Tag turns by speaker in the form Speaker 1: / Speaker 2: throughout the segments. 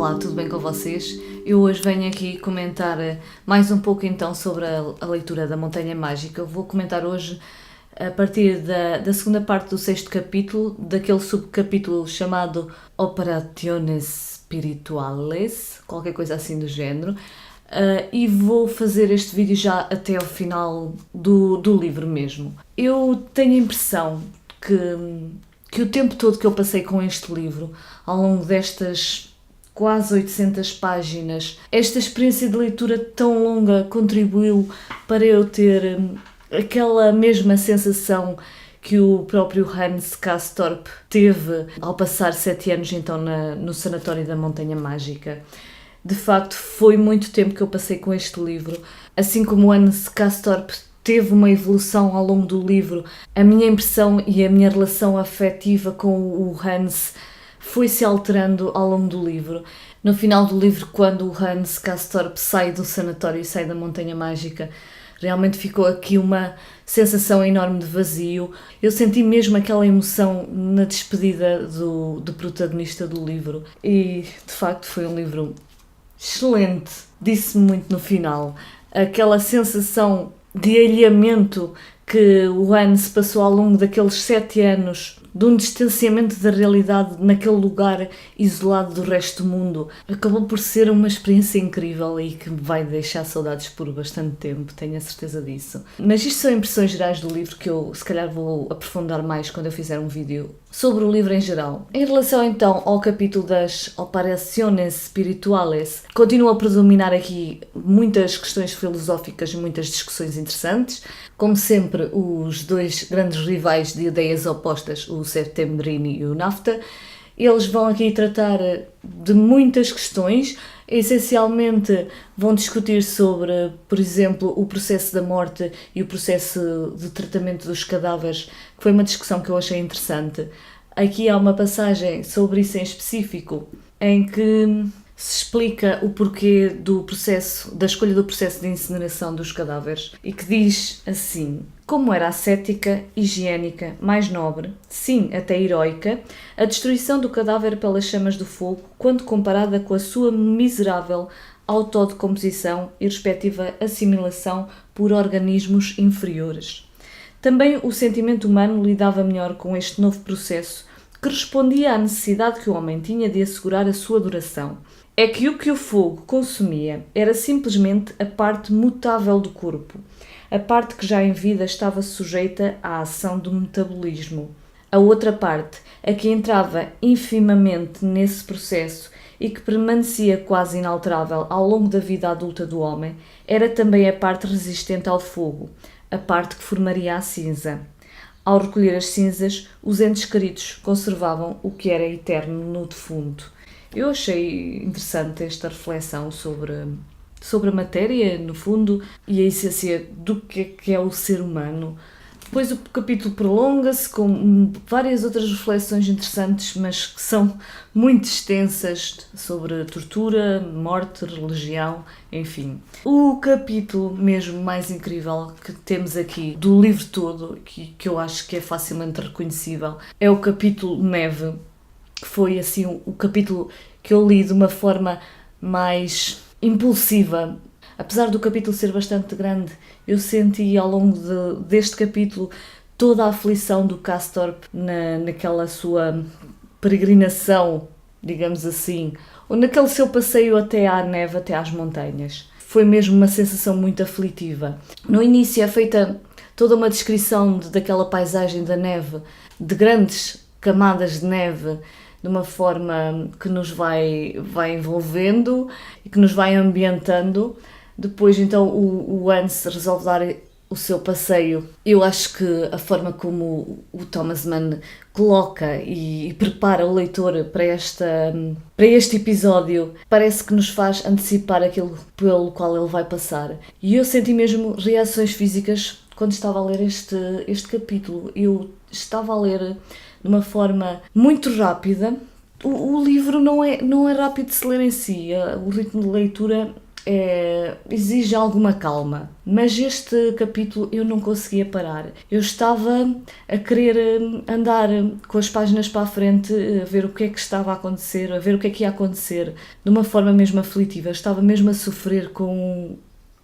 Speaker 1: Olá, tudo bem com vocês? Eu hoje venho aqui comentar mais um pouco então sobre a leitura da Montanha Mágica. Eu vou comentar hoje a partir da segunda parte do 6º capítulo, daquele subcapítulo chamado Operaciones Espirituales, qualquer coisa assim do género, e vou fazer este vídeo já até ao final do livro mesmo. Eu tenho a impressão que o tempo todo que eu passei com este livro, ao longo destas quase 800 páginas, esta experiência de leitura tão longa contribuiu para eu ter aquela mesma sensação que o próprio Hans Castorp teve ao passar 7 anos então no sanatório da Montanha Mágica. De facto, foi muito tempo que eu passei com este livro. Assim como o Hans Castorp teve uma evolução ao longo do livro, a minha impressão e a minha relação afetiva com o Hans foi-se alterando ao longo do livro. No final do livro, quando o Hans Castorp sai do sanatório e sai da Montanha Mágica, realmente ficou aqui uma sensação enorme de vazio. Eu senti mesmo aquela emoção na despedida do protagonista do livro. E, de facto, foi um livro excelente. Disse-me muito no final. Aquela sensação de alheamento que o Hans passou ao longo daqueles 7 anos, de um distanciamento da realidade naquele lugar isolado do resto do mundo, acabou por ser uma experiência incrível e que vai deixar saudades por bastante tempo, tenho a certeza disso. Mas isto são impressões gerais do livro que eu se calhar vou aprofundar mais quando eu fizer um vídeo sobre o livro em geral. Em relação então ao capítulo das Operaciones Espirituales, continua a predominar aqui muitas questões filosóficas e muitas discussões interessantes. Como sempre, os dois grandes rivais de ideias opostas, o Settembrini e o Naphta, eles vão aqui tratar de muitas questões. Essencialmente vão discutir sobre, por exemplo, o processo da morte e o processo de tratamento dos cadáveres, que foi uma discussão que eu achei interessante. Aqui há uma passagem sobre isso em específico, em que se explica o porquê da escolha do processo de incineração dos cadáveres, e que diz assim: como era ascética, higiênica, mais nobre, sim, até heroica, a destruição do cadáver pelas chamas do fogo, quando comparada com a sua miserável autodecomposição e respectiva assimilação por organismos inferiores. Também o sentimento humano lidava melhor com este novo processo, que respondia à necessidade que o homem tinha de assegurar a sua duração. É que o fogo consumia era simplesmente a parte mutável do corpo, a parte que já em vida estava sujeita à ação do metabolismo. A outra parte, a que entrava infimamente nesse processo e que permanecia quase inalterável ao longo da vida adulta do homem, era também a parte resistente ao fogo, a parte que formaria a cinza. Ao recolher as cinzas, os entes queridos conservavam o que era eterno no defunto. Eu achei interessante esta reflexão sobre a matéria, no fundo, e a essência do que é o ser humano. Depois o capítulo prolonga-se com várias outras reflexões interessantes, mas que são muito extensas, sobre tortura, morte, religião, enfim. O capítulo mesmo mais incrível que temos aqui do livro todo, que eu acho que é facilmente reconhecível, é o capítulo Neve, que foi assim o capítulo que eu li de uma forma mais impulsiva. Apesar do capítulo ser bastante grande, eu senti ao longo deste capítulo toda a aflição do Castorp naquela sua peregrinação, digamos assim, ou naquele seu passeio até à neve, até às montanhas. Foi mesmo uma sensação muito aflitiva. No início é feita toda uma descrição daquela paisagem da neve, de grandes camadas de neve, de uma forma que nos vai envolvendo e que nos vai ambientando. Depois, então, o Hans resolve dar o seu passeio. Eu acho que a forma como o Thomas Mann coloca e prepara o leitor para este episódio parece que nos faz antecipar aquilo pelo qual ele vai passar. E eu senti mesmo reações físicas quando estava a ler este capítulo. Eu estava a ler de uma forma muito rápida. O livro não é rápido de se ler em si, o ritmo de leitura exige alguma calma, mas este capítulo eu não conseguia parar. Eu estava a querer andar com as páginas para a frente, a ver o que é que estava a acontecer, a ver o que é que ia acontecer, de uma forma mesmo aflitiva. Eu estava mesmo a sofrer com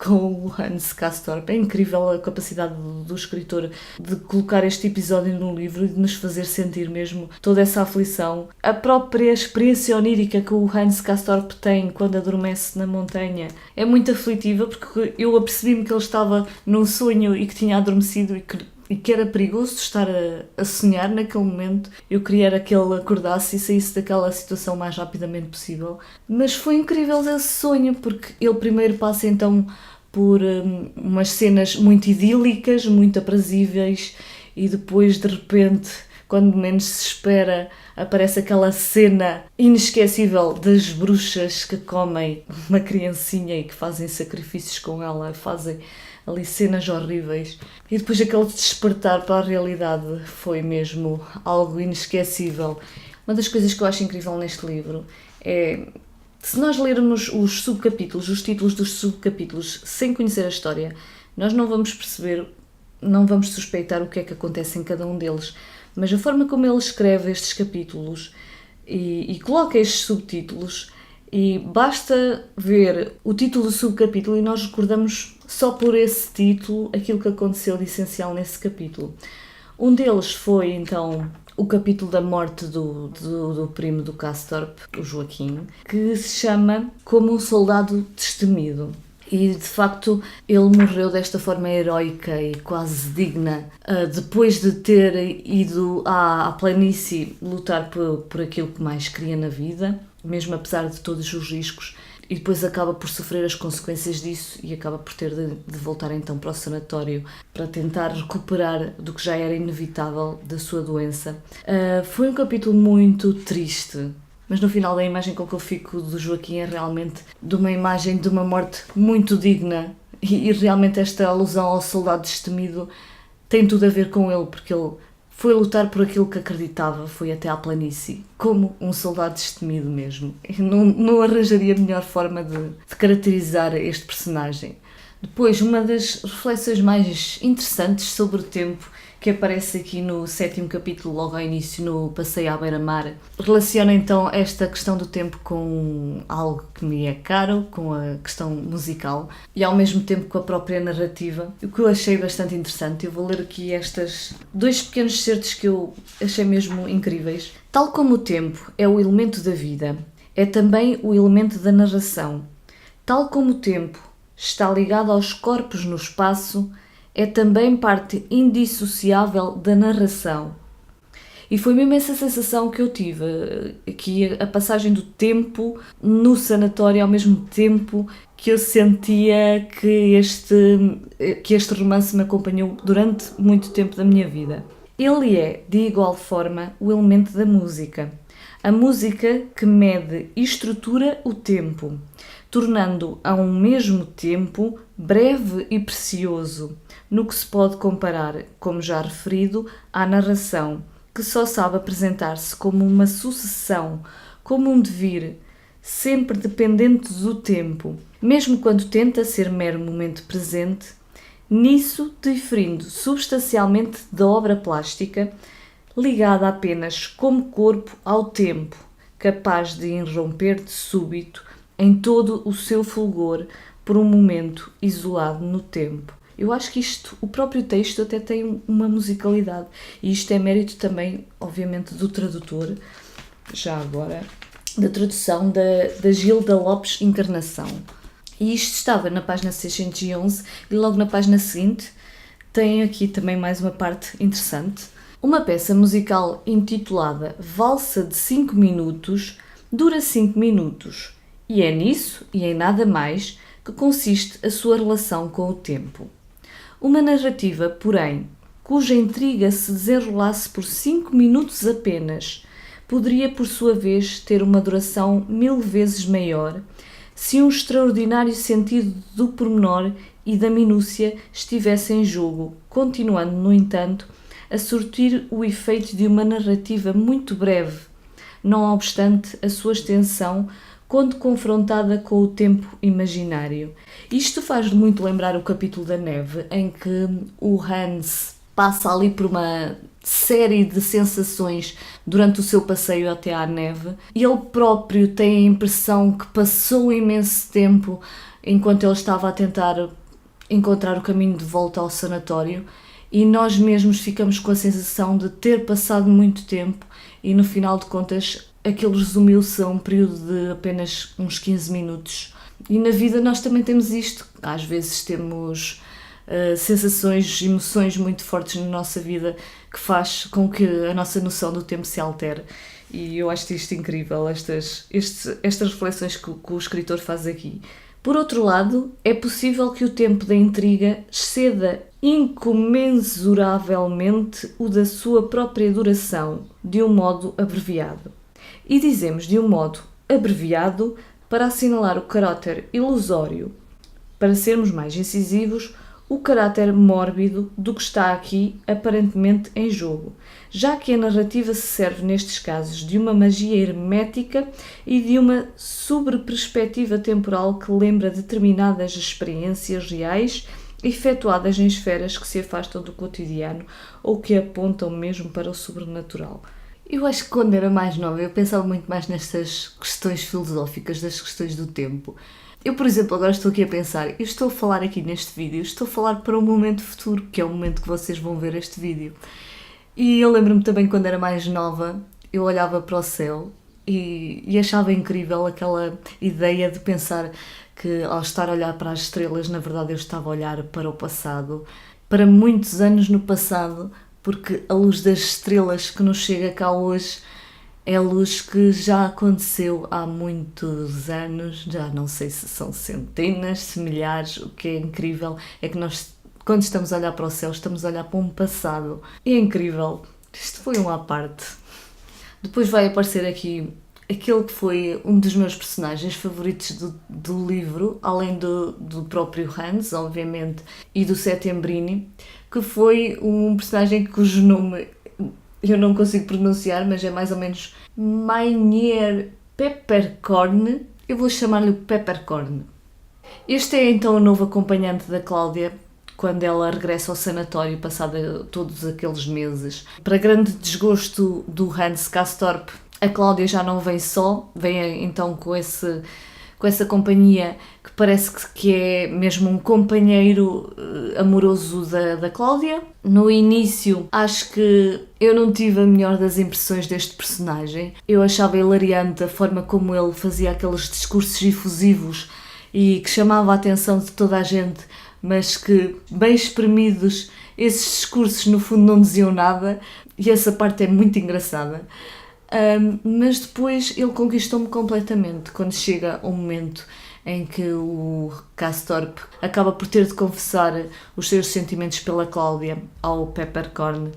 Speaker 1: o Hans Castorp. É incrível a capacidade do escritor de colocar este episódio no livro e de nos fazer sentir mesmo toda essa aflição. A própria experiência onírica que o Hans Castorp tem quando adormece na montanha é muito aflitiva, porque eu apercebi-me que ele estava num sonho e que tinha adormecido e que era perigoso estar a sonhar naquele momento. Eu queria era que ele acordasse e saísse daquela situação o mais rapidamente possível. Mas foi incrível esse sonho, porque ele primeiro passa então por umas cenas muito idílicas, muito aprazíveis, e depois de repente, quando menos se espera, aparece aquela cena inesquecível das bruxas que comem uma criancinha e que fazem sacrifícios com ela, fazem ali cenas horríveis. E depois aquele despertar para a realidade foi mesmo algo inesquecível. Uma das coisas que eu acho incrível neste livro é, se nós lermos os subcapítulos, os títulos dos subcapítulos, sem conhecer a história, nós não vamos perceber, não vamos suspeitar o que é que acontece em cada um deles. Mas a forma como ele escreve estes capítulos e coloca estes subtítulos, e basta ver o título do subcapítulo e nós recordamos só por esse título aquilo que aconteceu de essencial nesse capítulo. Um deles foi então o capítulo da morte do primo do Castorp, o Joaquim, que se chama Como um Soldado Destemido. E de facto ele morreu desta forma heroica e quase digna, depois de ter ido à planície lutar por aquilo que mais queria na vida, mesmo apesar de todos os riscos, e depois acaba por sofrer as consequências disso e acaba por ter de voltar então para o sanatório para tentar recuperar do que já era inevitável da sua doença. Foi um capítulo muito triste, mas no final a imagem com que eu fico do Joaquim é realmente de uma imagem de uma morte muito digna, e realmente esta alusão ao soldado destemido tem tudo a ver com ele, porque ele foi lutar por aquilo que acreditava, foi até à planície, como um soldado destemido mesmo. Eu não arranjaria melhor forma de caracterizar este personagem. Depois, uma das reflexões mais interessantes sobre o tempo que aparece aqui no 7º capítulo, logo ao início, no Passeio à Beira-Mar, relaciona então esta questão do tempo com algo que me é caro, com a questão musical, e ao mesmo tempo com a própria narrativa, o que eu achei bastante interessante. Eu vou ler aqui estes 2 pequenos certos que eu achei mesmo incríveis. Tal como o tempo é o elemento da vida, é também o elemento da narração. Tal como o tempo está ligado aos corpos no espaço, é também parte indissociável da narração. E foi mesmo essa sensação que eu tive, aqui a passagem do tempo no sanatório, ao mesmo tempo que eu sentia que este romance me acompanhou durante muito tempo da minha vida. Ele é, de igual forma, o elemento da música. A música que mede e estrutura o tempo, tornando a um mesmo tempo breve e precioso, no que se pode comparar, como já referido, à narração, que só sabe apresentar-se como uma sucessão, como um devir, sempre dependente do tempo, mesmo quando tenta ser mero momento presente, nisso diferindo substancialmente da obra plástica, ligada apenas como corpo ao tempo, capaz de irromper de súbito em todo o seu fulgor por um momento isolado no tempo. Eu acho que o próprio texto até tem uma musicalidade, e isto é mérito também, obviamente, do tradutor, já agora, da tradução da Gilda Lopes Encarnação. E isto estava na página 611 e logo na página seguinte tem aqui também mais uma parte interessante. Uma peça musical intitulada Valsa de 5 minutos dura 5 minutos e é nisso e em nada mais que consiste a sua relação com o tempo. Uma narrativa, porém, cuja intriga se desenrolasse por 5 minutos apenas, poderia por sua vez ter uma duração 1000 vezes maior se um extraordinário sentido do pormenor e da minúcia estivesse em jogo, continuando, no entanto, a surtir o efeito de uma narrativa muito breve, não obstante a sua extensão quando confrontada com o tempo imaginário. Isto faz muito lembrar o capítulo da neve, em que o Hans passa ali por uma série de sensações durante o seu passeio até à neve. Ele próprio tem a impressão que passou imenso tempo enquanto ele estava a tentar encontrar o caminho de volta ao sanatório, e nós mesmos ficamos com a sensação de ter passado muito tempo e no final de contas aquilo resumiu-se a um período de apenas uns 15 minutos. E na vida nós também temos isto, às vezes temos sensações, emoções muito fortes na nossa vida que faz com que a nossa noção do tempo se altere. E eu acho isto incrível, estas reflexões que o escritor faz aqui. Por outro lado, é possível que o tempo da intriga exceda incomensuravelmente o da sua própria duração, de um modo abreviado. E dizemos de um modo abreviado para assinalar o caráter ilusório, para sermos mais incisivos, o caráter mórbido do que está aqui aparentemente em jogo, já que a narrativa se serve nestes casos de uma magia hermética e de uma sobreperspectiva temporal que lembra determinadas experiências reais efetuadas em esferas que se afastam do cotidiano ou que apontam mesmo para o sobrenatural. Eu acho que quando era mais nova eu pensava muito mais nestas questões filosóficas, das questões do tempo. Eu, por exemplo, agora estou aqui a pensar, eu estou a falar aqui neste vídeo, estou a falar para um momento futuro, que é o momento que vocês vão ver este vídeo. E eu lembro-me também quando era mais nova, eu olhava para o céu e achava incrível aquela ideia de pensar que ao estar a olhar para as estrelas, na verdade eu estava a olhar para o passado, para muitos anos no passado, porque a luz das estrelas que nos chega cá hoje é a luz que já aconteceu há muitos anos, já não sei se são centenas, se milhares. O que é incrível é que nós, quando estamos a olhar para o céu, estamos a olhar para um passado. E é incrível. Isto foi um à parte. Depois vai aparecer aqui aquele que foi um dos meus personagens favoritos do livro, além do próprio Hans, obviamente, e do Settembrini, que foi um personagem cujo nome eu não consigo pronunciar, mas é mais ou menos Mynheer Peppercorn. Eu vou chamar-lhe o Peppercorn. Este é então o novo acompanhante da Cláudia quando ela regressa ao sanatório passado todos aqueles meses. Para grande desgosto do Hans Castorp, a Cláudia já não vem só, vem então com essa companhia que parece que é mesmo um companheiro amoroso da Cláudia. No início, acho que eu não tive a melhor das impressões deste personagem. Eu achava hilariante a forma como ele fazia aqueles discursos efusivos e que chamava a atenção de toda a gente, mas que, bem espremidos, esses discursos no fundo não diziam nada, e essa parte é muito engraçada. Mas depois ele conquistou-me completamente quando chega um momento em que o Castorp acaba por ter de confessar os seus sentimentos pela Cláudia ao Peppercorn.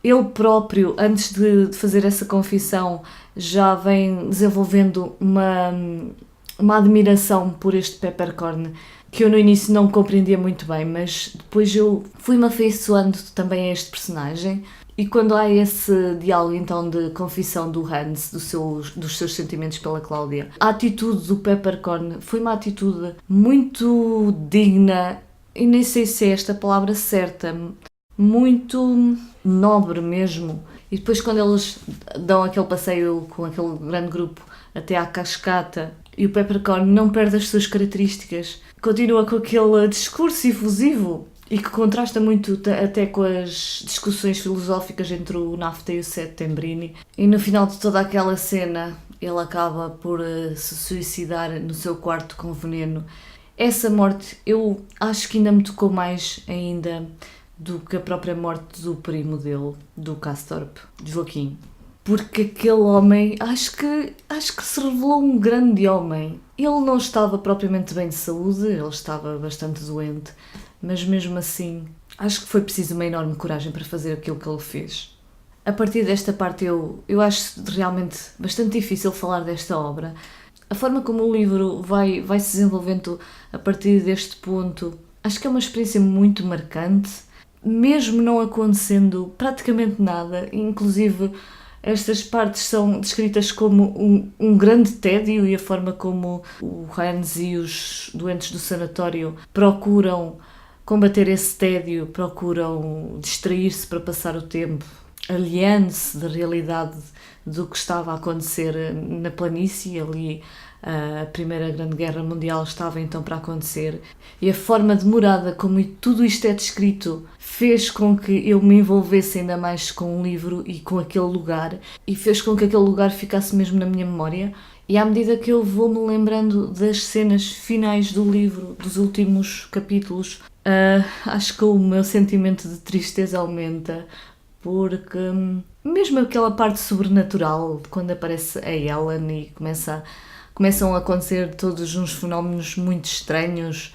Speaker 1: Ele próprio, antes de fazer essa confissão, já vem desenvolvendo uma admiração por este Peppercorn que eu no início não compreendia muito bem, mas depois eu fui-me afeiçoando também a este personagem. E quando há esse diálogo então de confissão do Hans, dos seus sentimentos pela Cláudia, a atitude do Peppercorn foi uma atitude muito digna, e nem sei se é esta a palavra certa, muito nobre mesmo. E depois quando eles dão aquele passeio com aquele grande grupo até à cascata, e o Peppercorn não perde as suas características, continua com aquele discurso efusivo, e que contrasta muito até com as discussões filosóficas entre o Nafta e o Settembrini. E no final de toda aquela cena, ele acaba por se suicidar no seu quarto com veneno. Essa morte, eu acho que ainda me tocou mais ainda do que a própria morte do primo dele, do Castorp, de Joaquim. Porque aquele homem, acho que se revelou um grande homem. Ele não estava propriamente bem de saúde, ele estava bastante doente, mas mesmo assim, acho que foi preciso uma enorme coragem para fazer aquilo que ele fez. A partir desta parte eu acho realmente bastante difícil falar desta obra. A forma como o livro vai se desenvolvendo a partir deste ponto, acho que é uma experiência muito marcante, mesmo não acontecendo praticamente nada, inclusive Estas partes são descritas como um grande tédio, e a forma como o Hans e os doentes do sanatório procuram combater esse tédio, procuram distrair-se para passar o tempo, aliando-se da realidade do que estava a acontecer na planície. Ali a Primeira Grande Guerra Mundial estava então para acontecer, e a forma demorada como tudo isto é descrito fez com que eu me envolvesse ainda mais com o livro e com aquele lugar, e fez com que aquele lugar ficasse mesmo na minha memória. E à medida que eu vou-me lembrando das cenas finais do livro, dos últimos capítulos, acho que o meu sentimento de tristeza aumenta, porque mesmo aquela parte sobrenatural, quando aparece a Ellen e começam a acontecer todos uns fenómenos muito estranhos,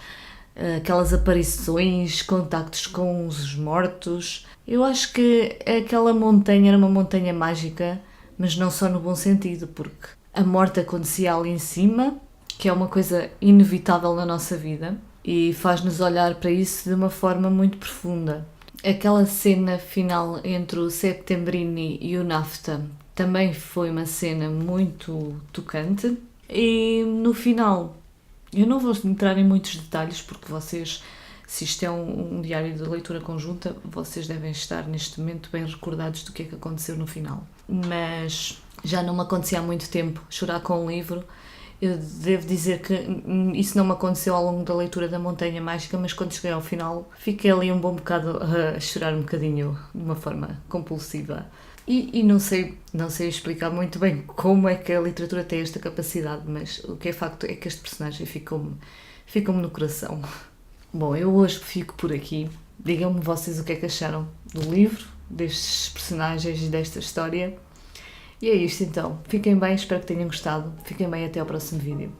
Speaker 1: aquelas aparições, contactos com os mortos. Eu acho que aquela montanha era uma montanha mágica, mas não só no bom sentido, porque a morte acontecia ali em cima, que é uma coisa inevitável na nossa vida, e faz-nos olhar para isso de uma forma muito profunda. Aquela cena final entre o Septembrini e o Nafta também foi uma cena muito tocante. E no final, eu não vou entrar em muitos detalhes, porque vocês, se isto é um diário de leitura conjunta, vocês devem estar neste momento bem recordados do que é que aconteceu no final. Mas já não me acontecia há muito tempo chorar com um livro. Eu devo dizer que isso não me aconteceu ao longo da leitura da Montanha Mágica, mas quando cheguei ao final fiquei ali um bom bocado a chorar um bocadinho de uma forma compulsiva. E não sei explicar muito bem como é que a literatura tem esta capacidade, mas o que é facto é que este personagem ficou-me no coração. Bom, eu hoje fico por aqui. Digam-me vocês o que é que acharam do livro, destes personagens e desta história. E é isto então. Fiquem bem, espero que tenham gostado. Fiquem bem, até ao próximo vídeo.